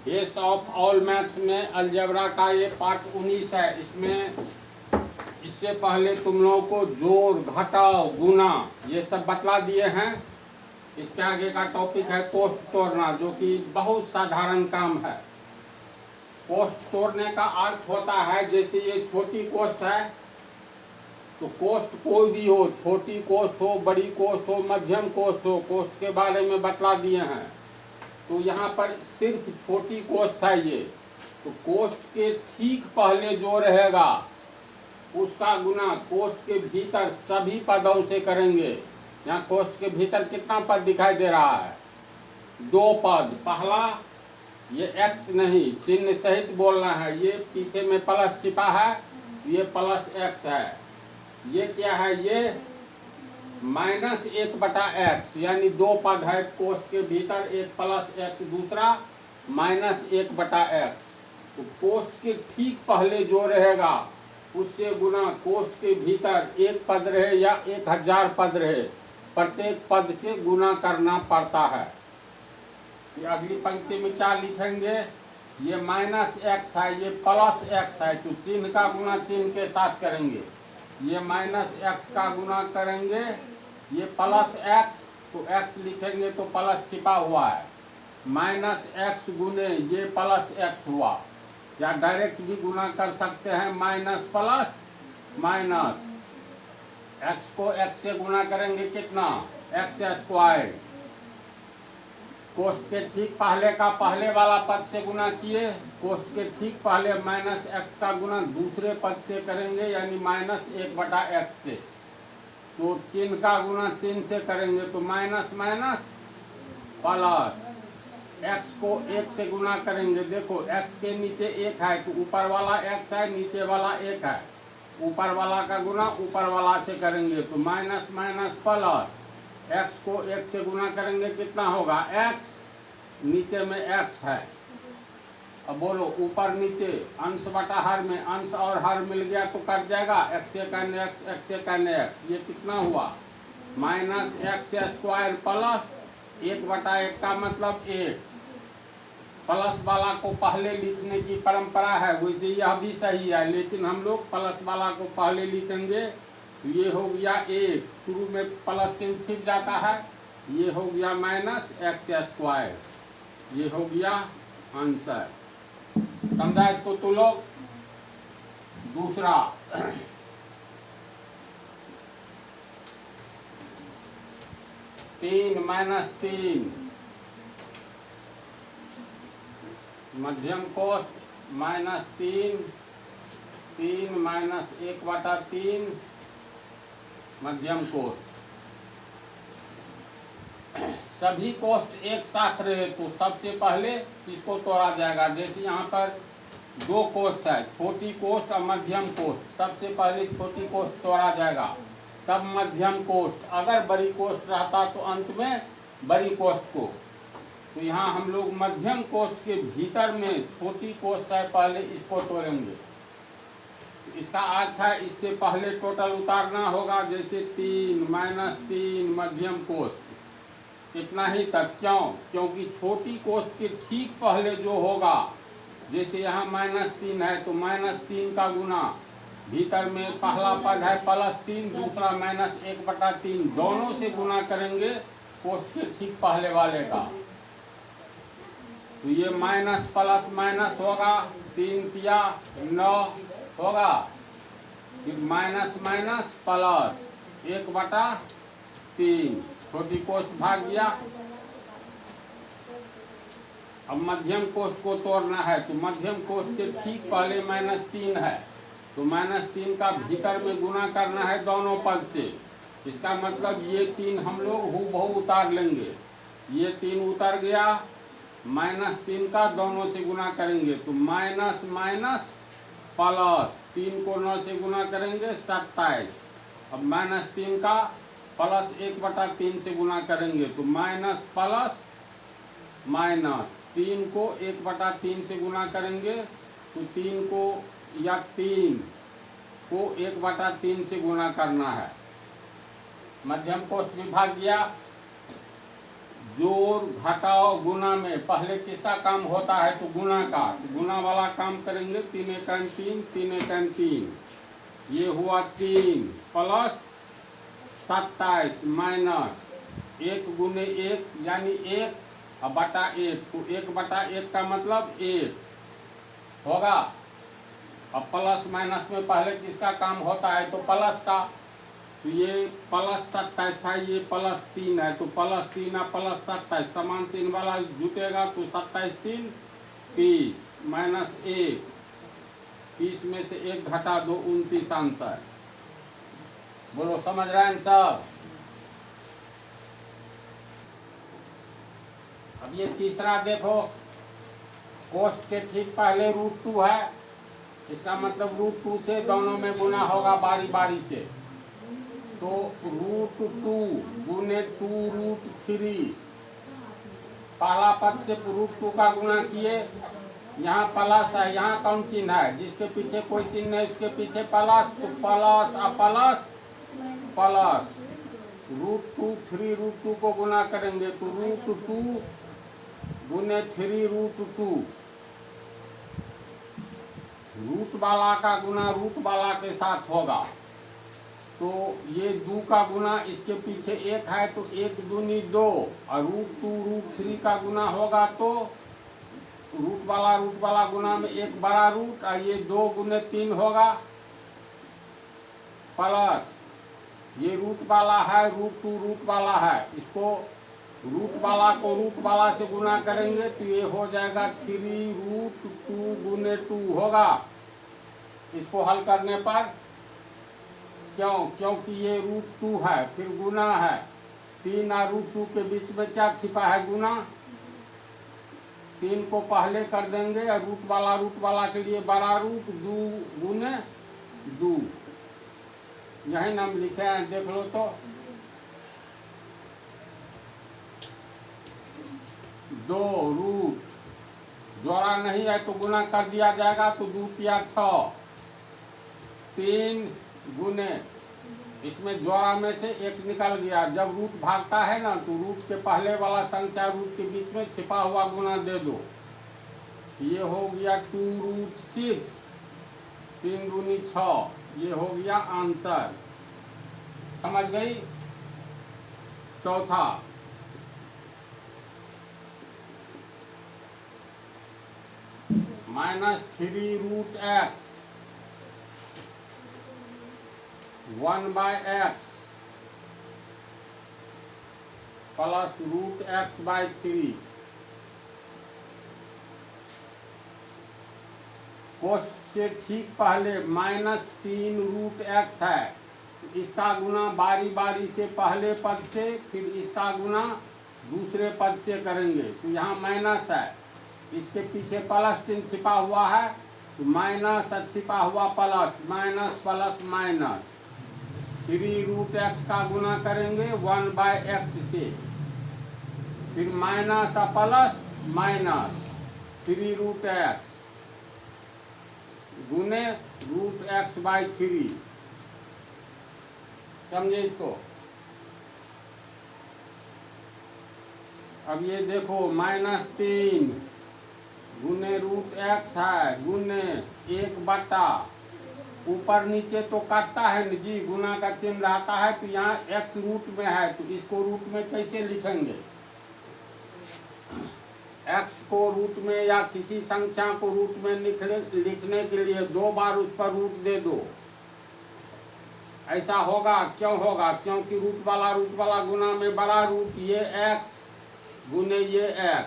Base of all maths में algebra का ये पार्ट 19 है। इसमें इससे पहले तुम लोगों को जोड़, घटाव, गुना ये सब बतला दिए हैं। इसके आगे का टॉपिक है कोष्ठ तोड़ना, जो कि बहुत साधारण काम है। कोष्ठ तोड़ने का अर्थ होता है, जैसे ये छोटी कोष्ठ है तो कोष्ठ कोई भी हो, छोटी कोष्ठ हो, बड़ी कोष्ठ हो, मध्यम कोष्ठ हो, कोष्ठ के बारे में बतला दिए हैं। तो यहाँ पर सिर्फ छोटी कोष्ठ है ये, तो कोष्ठ के ठीक पहले जो रहेगा उसका गुना कोष्ठ के भीतर सभी पदों से करेंगे। यहाँ कोष्ठ के भीतर कितना पद दिखाई दे रहा है? 2 पद। पहला ये x नहीं, चिन्ह सहित बोलना है। ये पीछे में प्लस छिपा है, ये प्लस x है। ये क्या है? ये -1/x, यानी 2 पद है कोष्ठ के भीतर, एक प्लस x, दूसरा -1/x। तो कोष्ठ के ठीक पहले जो रहेगा उससे गुना कोष्ठ के भीतर एक पद रहे या 1000 पद रहे, प्रत्येक पद से गुना करना पड़ता है। ये अगली पंक्ति में क्या लिखेंगे? ये -x है, ये +x है, तो चिन्ह का गुना चिन्ह के साथ करेंगे। ये -x का गुना करेंगे, ये +x, तो x लिखेंगे तो प्लस छिपा हुआ है। -x गुने ये +x हुआ, या डायरेक्ट भी गुना कर सकते हैं। माइनस प्लस माइनस, x को x से गुना करेंगे कितना? x²। कोष्ठ के ठीक पहले का पहले वाला पद से गुना किए, कोष्ठ के ठीक पहले -x का गुना दूसरे पद से करेंगे, यानी -1/x से। तो चिन्ह का गुना चिन्ह से करेंगे, तो माइनस माइनस प्लस। x को 1 से गुना करेंगे, देखो x के नीचे 1 है तो ऊपर वाला x है, नीचे वाला 1 है। ऊपर वाला का गुना ऊपर वाला से करेंगे, तो माइनस माइनस प्लस। x को 1 से गुना करेंगे, कितना होगा? x, नीचे में x है। अब बोलो ऊपर नीचे अंश बटा हर में, अंश और हर मिल गया तो कट जाएगा, x से करने x, x से करने x। ये कितना हुआ? -x² प्लस 1/1 का मतलब 1। प्लस वाला को पहले लिखने की परंपरा है, वैसे यह भी सही है, लेकिन हम लोग प्लस वाला को पहले लिखेंगे। ये हो गया 1, शुरू में प्लस चिन्ह छिप जाता है। ये हो गया -x², ये हो गया आंसर। समझा इसको तो लोग? दूसरा, -3 मध्यम कोष्ठ, -3, 3 -1/3 मध्यम कोष्ठ। सभी कोष्ठ एक साथ रहे तो सबसे पहले इसको तोड़ा जाएगा। जैसे यहाँ पर 2 कोष्ठ है, छोटी कोष्ठ और मध्यम कोष्ठ। सबसे पहले छोटी कोष्ठ तोड़ा जाएगा, तब मध्यम कोष्ठ। अगर बड़ी कोष्ठ रहता तो अंत में बड़ी कोष्ठ को। तो यहाँ हम लोग मध्यम कोष्ठ के भीतर में छोटी कोष्ठ है, पहले इसको तोड़ेंगे। इसका अर्थ है इससे पहले टोटल उतारना होगा, जैसे 3 -3 मध्यम कोष्ठ, इतना ही तक। क्यों? क्योंकि छोटी कोष्ठ के ठीक पहले जो होगा, जैसे यहाँ -3 है तो -3 का गुना भीतर में पहला पद है +3, दूसरा -1/3, दोनों से गुना करेंगे कोष्ठ के ठीक पहले वाले का। तो ये माइनस प्लस माइनस होगा, 3 तिया 9 होगा, फिर माइनस माइनस प्लस 1/3, छोटी कोष्ठ भाग गया। अब मध्यम कोष्ठ को तोड़ना है, तो मध्यम कोष्ठ से ठीक पहले -3 है, तो -3 का भीतर में गुना करना है दोनों पद से। इसका मतलब ये 3 हम लोग हूबहू उतार लेंगे। ये 3 उतर गया, -3 का दोनों से गुना करेंगे, तो माइनस माइनस प्लस, 3 को 9 से गुना करेंगे 27। अब -3 का प्लस 1/3 से गुना करेंगे, तो माइनस प्लस माइनस, 3 को 1/3 से गुना करेंगे, तो 3 को या 3 को 1/3 से गुना करना है। मध्यम कोष्ठ भी भाग गया, जोड़ घटाओ गुना में पहले किसका काम होता है तो गुना का, तो गुना वाला काम करेंगे। 3 एकम 3, 3 एकम 3, ये हुआ 3 प्लस 27 माइनस 1 गुने 1 यानी 1 और बटा 1, तो 1/1 का मतलब 1 होगा। अब प्लस माइनस में पहले किसका काम होता है तो प्लस का, तो ये प्लस 27 है, ये प्लस 3 है, तो प्लस 3 और प्लस 27 समान चिन्ह वाला जुटेगा, तो 27 3 30 माइनस 1, 30 में से 1 घटा दो 29 आंसर। बोलो समझ रहे हैं सब। अब ये तीसरा देखो, कोष्ठ के ठीक पहले √2 है, इसका मतलब √2 से दोनों में गुना होगा बारी बारी से, तो √2 गुने 2√3, पहला पद से √2 का गुना किए, यहाँ प्लस है, यहाँ कौन चिन्ह है, जिसके पीछे कोई चिन्ह नहीं उसके पीछे प्लस, तो प्लस और प्लस प्लस √2 3√2 को गुना करेंगे तो √2 गुने 3√2, रूट वाला का गुना रूट वाला के साथ होगा, तो ये 2 का गुना इसके पीछे 1 है, तो 1 दूनी 2 और √2 √3 का गुना होगा, तो रूट वाला गुना में 1 बड़ा रूट और ये 2 गुने 3 होगा, प्लस ये रूट वाला है, √2 रूट वाला है, इसको रूट वाला को रूट वाला से गुना करेंगे तो ये हो जाएगा 3√2 गुने 2 होगा। इसको हल करने पर क्योंकि ये √2 है फिर गुना है, 3 और √2 के बीच में क्या छिपा है गुना, 3 को पहले कर देंगे और रूट वाला के लिए बड़ा रूट 2 गुने 2, यही नाम लिखे हैं देख लो तो 2 रूट जोड़ा नहीं है तो गुना कर दिया जाएगा, तो 2 या 6 3 गुने, इसमें जोड़ा में से 1 निकल गया, जब रूट भागता है ना तो रूट के पहले वाला संख्या रूट के बीच में छिपा हुआ गुना दे दो, ये हो गया 2√6, 3 दूनी 6, ये हो गया आंसर। समझ गई। चौथा -3√x 1/x प्लस √x/3, कोष्ठ से ठीक पहले -3√x है, इसका गुना बारी बारी से पहले पद से फिर इसका गुना दूसरे पद से करेंगे, तो यहाँ माइनस है, इसके पीछे प्लस चिन्ह छिपा हुआ है, तो माइनस छिपा हुआ plus, minus plus minus, 3√x का गुना करेंगे 1/x से, फिर माइनस प्लस माइनस 3√x गुने √x/3, समझे इसको। अब ये देखो -3 गुने √x है गुने 1/, ऊपर नीचे तो काटता है न जी, गुना का चिन्ह रहता है, तो यहाँ x रूट में है, तो इसको रूट में कैसे लिखेंगे, x को रूट में या किसी संख्या को रूट में लिखने के लिए 2 बार उस पर रूट दे दो, ऐसा होगा। क्यों होगा, क्योंकि रूट वाला गुना में बड़ा रूट, ये x गुने ये x,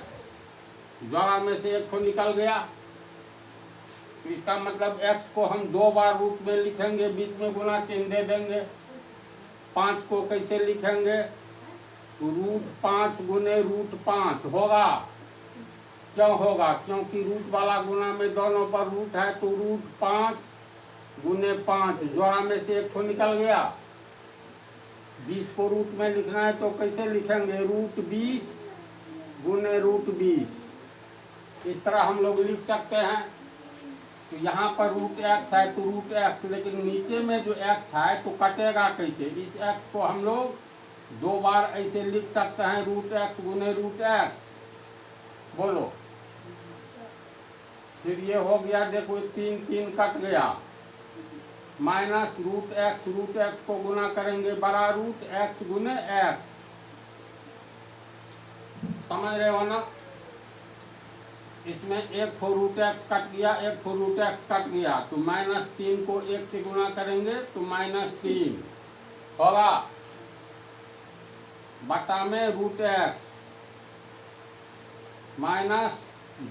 जोड़ा में से 1 को निकल गया, तो इसका मतलब x को हम 2 बार रूट में लिखेंगे, बीच में गुना चिन्ह दे देंगे। 5 को कैसे लिखेंगे, तो √5 गुने √5 होगा। क्यों होगा, क्योंकि रूट वाला गुना में दोनों पर रूट है, तो √5 गुने 5, जोड़ा में से 1 को निकल गया। 20 को रूट में लिखना है तो कैसे लिखेंगे, √20 गुने √20, इस तरह हम लोग लिख सकते हैं। तो यहाँ पर √x है तो √x, लेकिन नीचे में जो x है तो कटेगा कैसे, इस x को हम लोग दो बार ऐसे लिख सकते हैं रूट एक्स गुने रूट एक्स। बोलो। फिर ये हो गया, देखो 3 कट गया, माइनस रूट एक्स को गुना करेंगे बड़ा रूट एक्स गुने एक्स। समझ रहे हो ना? इसमें एक ठो रूट एक्स कट गया, एक ठो रूट एक्स कट गया, तो -3 को 1 से गुना करेंगे तो -3 होगा, बटा में रूट एक्स माइनस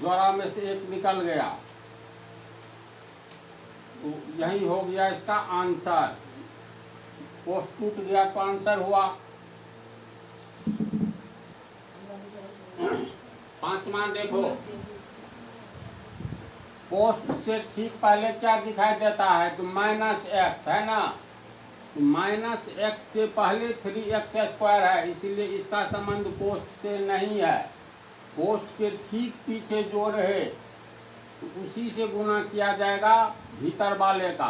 जोड़ा में से 1 निकल गया, तो यही हो गया इसका आंसर। कोस टूट गया तो आंसर हुआ। 5वां देखो, कोस से ठीक पहले क्या दिखाई देता है, तो -x है ना, तो -x से पहले 3x² है, इसीलिए इसका संबंध कोष्ठ से नहीं है। कोष्ठ के ठीक पीछे जो रहे तो उसी से गुना किया जाएगा भीतर वाले का,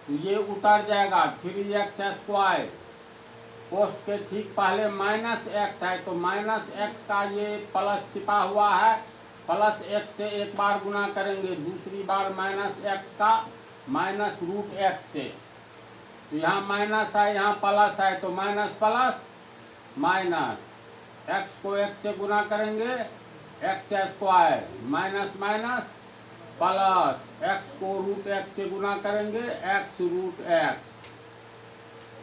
तो ये उतर जाएगा 3x²। कोष्ठ के ठीक पहले -x है, तो -x का ये प्लस छिपा हुआ है, प्लस x से एक बार गुना करेंगे, दूसरी बार -x का -√x से, तो यहाँ माइनस है, यहाँ प्लस है, तो माइनस प्लस माइनस, x को x से गुना करेंगे x² minus minus plus, x को √x से गुना करेंगे x√x।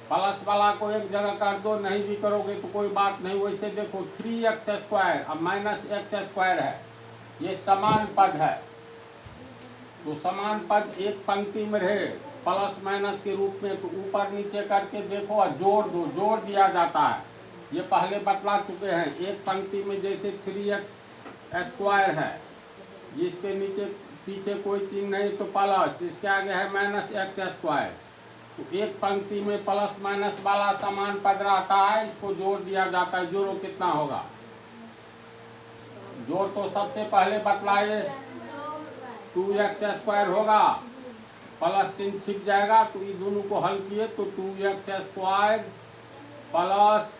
प्लस वाला को एक जगह कर दो, नहीं भी करोगे तो कोई बात नहीं। वैसे देखो 3x² अब -x² है, ये समान पद है, तो समान पद एक पंक्ति में रहे प्लस माइनस के रूप में, तो ऊपर नीचे करके देखो और जोड़ दो, जोड़ दिया जाता है। ये पहले बतला चुके हैं, एक पंक्ति में जैसे 3x² है, जिसके नीचे पीछे कोई चीज नहीं तो प्लस, इसके आगे है -x², तो एक पंक्ति में प्लस माइनस वाला समान पद रहता है, इसको जोड़ दिया जाता है। जोड़ो कितना होगा, जोड़ तो सबसे पहले बतलाए 2x² होगा, प्लस चिन्ह छिप जाएगा, तो ये दोनों को हल किए तो 2x² प्लस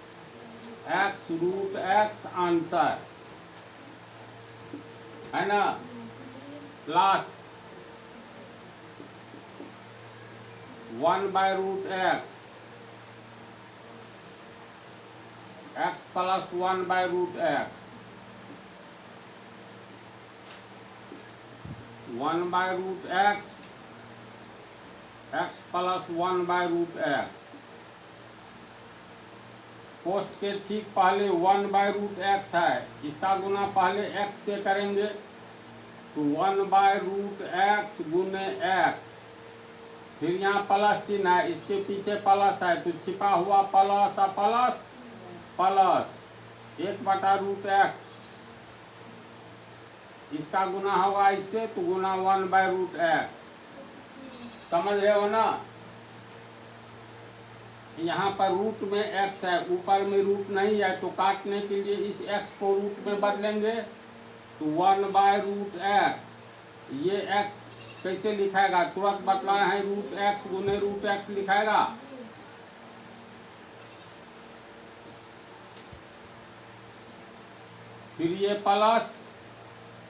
x√x आंसर है ना। Last 1/√x, x plus 1/√x, 1/√x, x plus 1/√x। कोष्ठ के ठीक पहले 1/√x है, इसका गुना पहले x से करेंगे, तो 1/√x गुने x, फिर यहाँ प्लस चिन्ह है, इसके पीछे प्लस है, तो छिपा हुआ प्लस और प्लस प्लस 1/√x, इसका गुना होगा इससे, तो गुना 1/√x। समझ रहे हो ना? यहाँ पर रूट में x है, ऊपर में रूट नहीं है, तो काटने के लिए इस x को रूट में बदलेंगे, तो 1/√x। ये x कैसे लिखाएगा, तुरंत बतलाए हैं, √x गुने √x लिखाएगा। फिर ये प्लस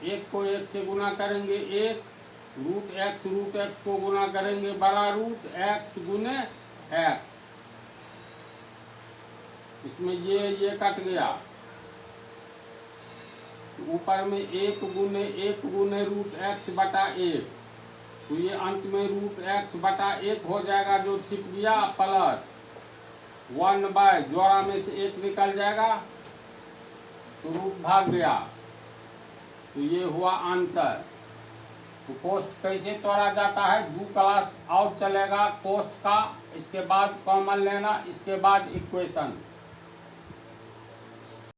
1 को 1 से गुना करेंगे 1, √x को गुना करेंगे बड़ा रूट x गुने x, इसमें ये कट गया, ऊपर में 1 गुने √x बटा 1, तो ये अंत में √x बटा 1 हो जाएगा, जो छिप गया, प्लस 1/ जोड़ा में से 1 निकल जाएगा, तो रूट भाग गया, तो ये हुआ आंसर। तो कोष्ठ कैसे तोड़ा जाता है, 2 क्लास और चलेगा कोष्ठ का, इसके बाद कॉमन लेना, इसके बाद इक्वेशन।